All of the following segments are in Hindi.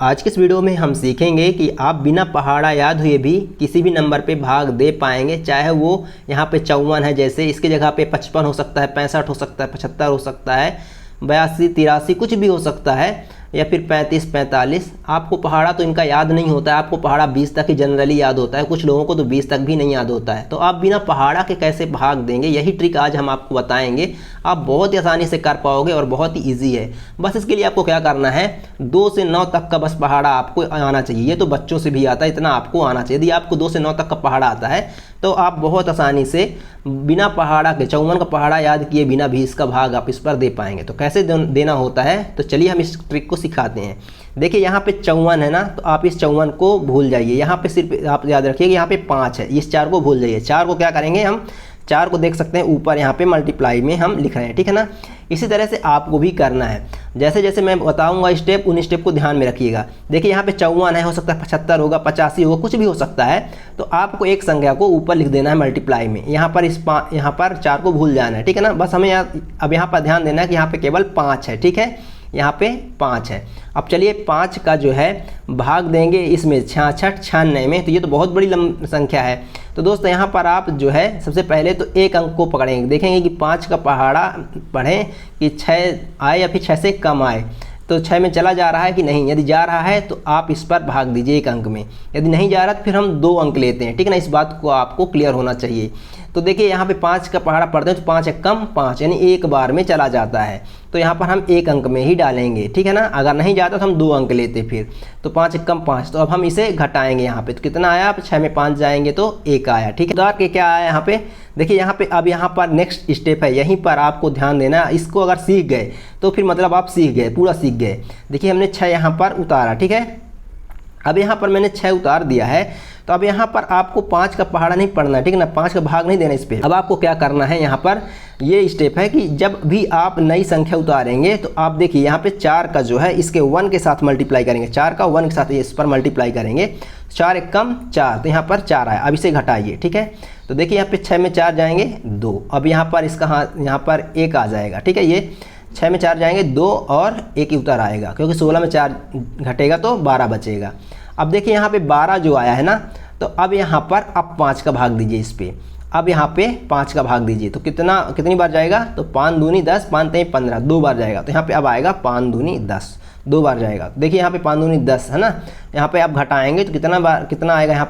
आज के इस वीडियो में हम सीखेंगे कि आप बिना पहाड़ा याद हुए भी किसी भी नंबर पे भाग दे पाएंगे, चाहे वो यहाँ पे 54 है, जैसे इसकी जगह पे 55 हो सकता है, 65 हो सकता है, 75 हो सकता है, 82, 83 कुछ भी हो सकता है, या फिर 35, 45। आपको पहाड़ा तो इनका याद नहीं होता है, आपको पहाड़ा 20 तक ही जनरली याद होता है, कुछ लोगों को तो 20 तक भी नहीं याद होता है। तो आप बिना पहाड़ा के कैसे भाग देंगे, यही ट्रिक आज हम आपको बताएंगे। आप बहुत ही आसानी से कर पाओगे और बहुत ही ईजी है। बस इसके लिए आपको क्या करना है, 2 से 9 तक का बस पहाड़ा आपको आना चाहिए। ये तो बच्चों से भी आता है, इतना आपको आना चाहिए। यदि आपको 2 से 9 तक का पहाड़ा आता है तो आप बहुत आसानी से बिना पहाड़ा के 54 का पहाड़ा याद किए बिना भी इसका भाग आप इस पर दे पाएंगे। तो कैसे देना होता है, तो चलिए हम इस ट्रिक को सिखाते हैं। देखिए यहाँ पे 54 है ना, तो आप इस 54 को भूल जाइए। यहाँ पे सिर्फ आप याद रखिए कि यहाँ पे 5 है, इस 4 को भूल जाइए। 4 को क्या करेंगे, हम 4 को देख सकते हैं ऊपर यहाँ पे मल्टीप्लाई में हम लिख रहे हैं, ठीक है ना। इसी तरह से आपको भी करना है। जैसे जैसे मैं बताऊंगा स्टेप, उन स्टेप को ध्यान में रखिएगा। देखिए यहाँ पे 54 है, हो सकता है 75 होगा, 85 होगा, कुछ भी हो सकता है। तो आपको एक संख्या को ऊपर लिख देना है मल्टीप्लाई में। यहाँ पर यहाँ पर 4 को भूल जाना है, ठीक है ना। बस हमें अब यहाँ पर ध्यान देना है कि यहाँ पे केवल 5 है, ठीक है, यहाँ पे 5 है। अब चलिए 5 का जो है भाग देंगे इसमें 66, 96 में। तो ये तो बहुत बड़ी संख्या है। तो दोस्तों यहाँ पर आप जो है सबसे पहले तो एक अंक को पकड़ेंगे, देखेंगे कि 5 का पहाड़ा पढ़ें कि 6 आए या फिर 6 से कम आए, तो 6 में चला जा रहा है कि नहीं। यदि जा रहा है तो आप इस पर भाग दीजिए एक अंक में, यदि नहीं जा रहा तो फिर हम 2 अंक लेते हैं, ठीक है ना। इस बात को आपको क्लियर होना चाहिए। तो देखिए यहाँ पे 5 का पहाड़ा पढ़ते हैं तो 5 है कम 5, यानी एक बार में चला जाता है। तो यहाँ पर हम एक अंक में ही डालेंगे, ठीक है ना। अगर नहीं जाता तो हम 2 अंक लेते फिर। तो 5 है कम 5, तो अब हम इसे घटाएंगे यहाँ पे। तो कितना आया, अब 6 में 5 जाएंगे तो 1 आया, ठीक है। उधार के क्या आया यहाँ पे, देखिए यहाँ पे अब यहाँ पर नेक्स्ट स्टेप है, यहीं पर आपको ध्यान देना है। इसको अगर सीख गए तो फिर मतलब आप सीख गए, पूरा सीख गए। देखिए हमने 6 यहाँ पर उतारा, ठीक है। अब यहाँ पर मैंने 6 उतार दिया है, तो अब यहाँ पर आपको 5 का पहाड़ा नहीं पढ़ना है, ठीक है ना। 5 का भाग नहीं देना इस पर। अब आपको क्या करना है, यहाँ पर ये स्टेप है कि जब भी आप नई संख्या उतारेंगे तो आप देखिए यहाँ पे 4 का जो है इसके 1 के साथ मल्टीप्लाई करेंगे। 4 का 1 के साथ इस पर मल्टीप्लाई करेंगे। 4 एक कम 4, तो यहाँ पर 4 आया। अब इसे घटाइए, ठीक है। तो देखिए यहाँ पे 6 में 4 जाएंगे 2। अब यहाँ पर इसका यहाँ पर 1 आ जाएगा, ठीक है। ये 6 में 4 जाएंगे 2 और 1 ही उतर आएगा, क्योंकि 16 में 4 घटेगा तो 12 बचेगा। अब देखिए यहाँ पे 12 जो आया है ना, तो अब यहाँ पर आप 5 का भाग दीजिए इस पर। अब यहाँ पे 5 का भाग दीजिए तो कितनी बार जाएगा, तो 5 दूनी 10, 5 3 15, 2 बार जाएगा। तो यहाँ पे अब आएगा 5 दूनी 10, 2 बार जाएगा। देखिए यहाँ पे 5 दूनी 10 है ना। यहाँ पे आप घटाएंगे तो कितना आएगा, यहाँ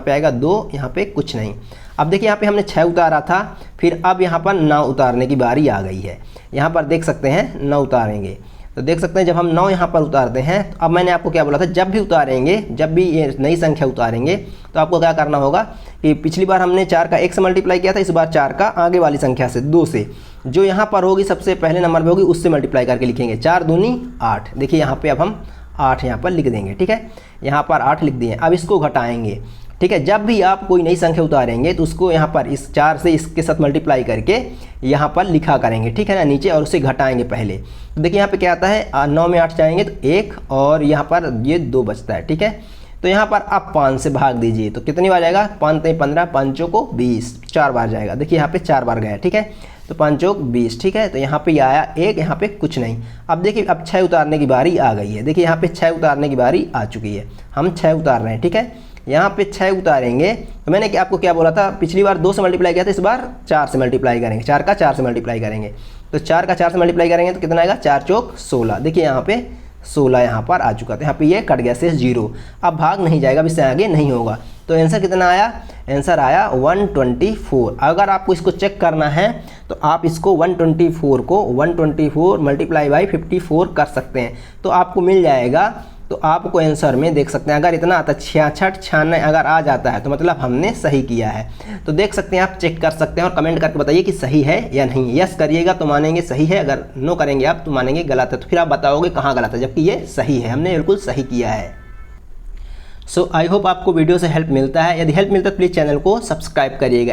पे आएगा 2, यहाँ पे कुछ नहीं। अब देखिए यहाँ पे हमने 6 उतारा था, फिर अब यहाँ पर 9 उतारने की बारी आ गई है। यहाँ पर देख सकते हैं 9 उतारेंगे, तो देख सकते हैं जब हम 9 यहाँ पर उतारते हैं, तो अब मैंने आपको क्या बोला था, जब भी उतारेंगे, जब भी ये नई संख्या उतारेंगे तो आपको क्या करना होगा कि पिछली बार हमने 4 का 1 से मल्टीप्लाई किया था, इस बार 4 का आगे वाली संख्या से 2 से, जो यहाँ पर होगी सबसे पहले नंबर में होगी उससे मल्टीप्लाई करके लिखेंगे। 4 दूनी 8, देखिए यहाँ पे अब हम 8 यहाँ पर लिख देंगे, ठीक है। यहाँ पर 8 लिख दिए। अब इसको घटाएंगे, ठीक है। जब भी आप कोई नई संख्या उतारेंगे तो उसको यहाँ पर इस 4 से इसके साथ मल्टीप्लाई करके यहाँ पर लिखा करेंगे, ठीक है ना, नीचे, और उसे घटाएंगे पहले। तो देखिए यहाँ पे क्या आता है, 9 में 8 जाएंगे तो 1, और यहाँ पर ये 2 बचता है, ठीक है। तो यहाँ पर आप 5 से भाग दीजिए तो कितनी बार जाएगा, 5 3 15, 5 को 20, 4 बार जाएगा। देखिए यहाँ पे 4 बार गया, ठीक है। तो 5 चौक 20, ठीक है। तो यहाँ पे आया 1, यहाँ पे कुछ नहीं। अब देखिए अब 6 उतारने की बारी आ गई है। देखिए यहाँ पे 6 उतारने की बारी आ चुकी है, हम 6 उतार रहे हैं, ठीक है। यहाँ पे 6 उतारेंगे तो मैंने आपको क्या बोला था, पिछली बार 2 से मल्टीप्लाई किया था, इस बार 4 से मल्टीप्लाई करेंगे। 4 का 4 से मल्टीप्लाई करेंगे, तो 4 का 4 से मल्टीप्लाई करेंगे तो कितना आएगा, 4 चौक 16। देखिए यहाँ पे 16 यहाँ पर आ चुका था, यहाँ पे ये कट गया से 0। अब भाग नहीं जाएगा, अब इससे आगे नहीं होगा। तो आंसर कितना आया, आंसर आया 124। अगर आपको इसको चेक करना है तो आप इसको 124 को 124 मल्टीप्लाई बाई 54 कर सकते हैं, तो आपको मिल जाएगा। तो आपको आंसर में देख सकते हैं, अगर इतना आता 66, 96 अगर आ जाता है तो मतलब हमने सही किया है। तो देख सकते हैं, आप चेक कर सकते हैं और कमेंट करके बताइए कि सही है या नहीं। यस करिएगा तो मानेंगे सही है, अगर नो करेंगे आप तो मानेंगे गलत है। तो फिर आप बताओगे कहाँ गलत है, जबकि ये सही है, हमने बिल्कुल सही किया है। सो आई होप आपको वीडियो से हेल्प मिलता है। यदि हेल्प मिलता है तो प्लीज़ चैनल को सब्सक्राइब करिएगा।